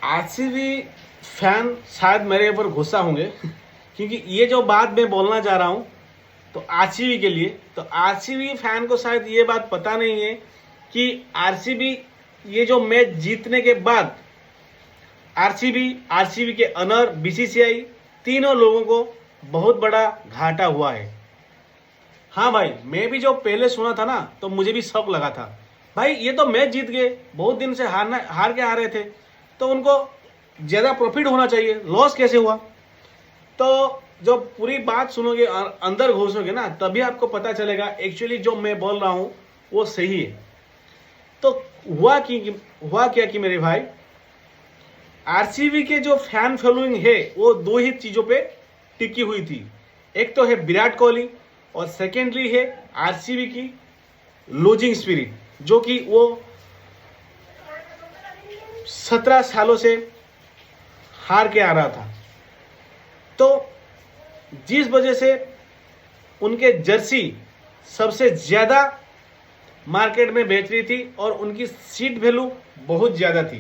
RCB fan शायद मेरे ऊपर गुस्सा होंगे क्योंकि ये जो बात मैं बोलना चाह रहा हूँ तो आरसीबी के लिए, तो आरसीबी फैन को शायद ये बात पता नहीं है कि आरसीबी ये जो मैच जीतने के बाद आरसीबी के अनर, बीसीसीआई तीनों लोगों को बहुत बड़ा घाटा हुआ है। हाँ भाई, मैं भी जो पहले सुना था ना तो मुझे भी शौक लगा था। भाई ये तो मैच जीत गए, बहुत दिन से हार के आ रहे थे, तो उनको ज़्यादा प्रॉफिट होना चाहिए, लॉस कैसे हुआ? तो जब पूरी बात सुनोगे और अंदर घुसोगे ना तभी आपको पता चलेगा एक्चुअली जो मैं बोल रहा हूँ वो सही है। तो हुआ क्या कि मेरे भाई, आरसीबी के जो फैन फॉलोइंग है वो दो ही चीज़ों पे टिकी हुई थी। एक तो है विराट कोहली और सेकेंडली है आरसीबी की लूजिंग स्पिरिट, जो कि वो 17 सालों से हार के आ रहा था। तो जिस वजह से उनके जर्सी सबसे ज़्यादा मार्केट में बेच रही थी और उनकी सीट वैल्यू बहुत ज़्यादा थी,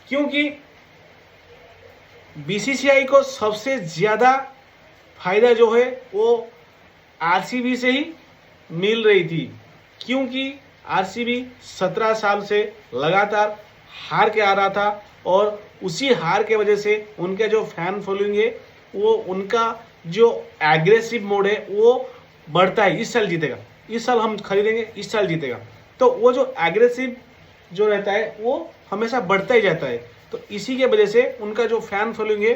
क्योंकि बीसीसीआई को सबसे ज़्यादा फायदा जो है वो आरसीबी से ही मिल रही थी, क्योंकि आरसीबी 17 साल से लगातार हार के आ रहा था और उसी हार के वजह से उनका जो फैन फॉलोइंग है वो, उनका जो एग्रेसिव मोड है वो बढ़ता है। इस साल जीतेगा, इस साल हम खरीदेंगे, इस साल जीतेगा, तो वो जो एग्रेसिव जो रहता है वो हमेशा बढ़ता ही जाता है। तो इसी के वजह से उनका जो फैन फॉलोइंग है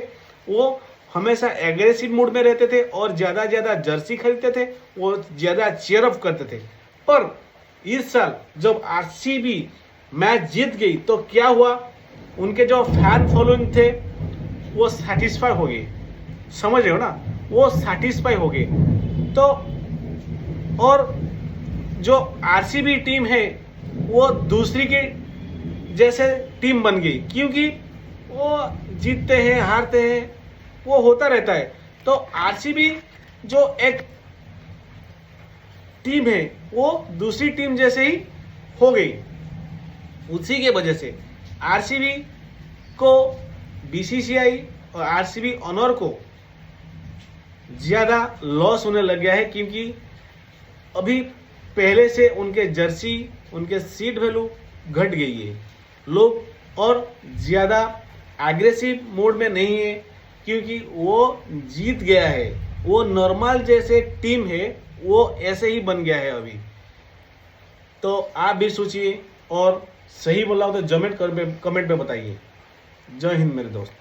वो हमेशा एग्रेसिव मूड में रहते थे और ज़्यादा जर्सी खरीदते थे, वो ज़्यादा चीयर अप करते थे। पर इस साल जब आरसीबी मैच जीत गई तो क्या हुआ, उनके जो फैन फॉलोइंग थे वो सेटिस्फाई हो गए, समझ रहे हो ना, वो सेटिस्फाई हो गए। तो और जो आरसीबी टीम है वो दूसरी के जैसे टीम बन गई, क्योंकि वो जीतते हैं हारते हैं, वो होता रहता है। तो आरसीबी जो एक टीम है वो दूसरी टीम जैसे ही हो गई। उसी के वजह से आरसीबी को, बीसीसीआई और आरसीबी ऑनर को ज़्यादा लॉस होने लग गया है, क्योंकि अभी पहले से उनके जर्सी, उनके सीट वैल्यू घट गई है। लोग और ज़्यादा एग्रेसिव मोड में नहीं है, क्योंकि वो जीत गया है, वो नॉर्मल जैसे टीम है वो ऐसे ही बन गया है अभी। तो आप भी सोचिए और सही बोला हो तो कमेंट में बताइए। जय हिंद मेरे दोस्त।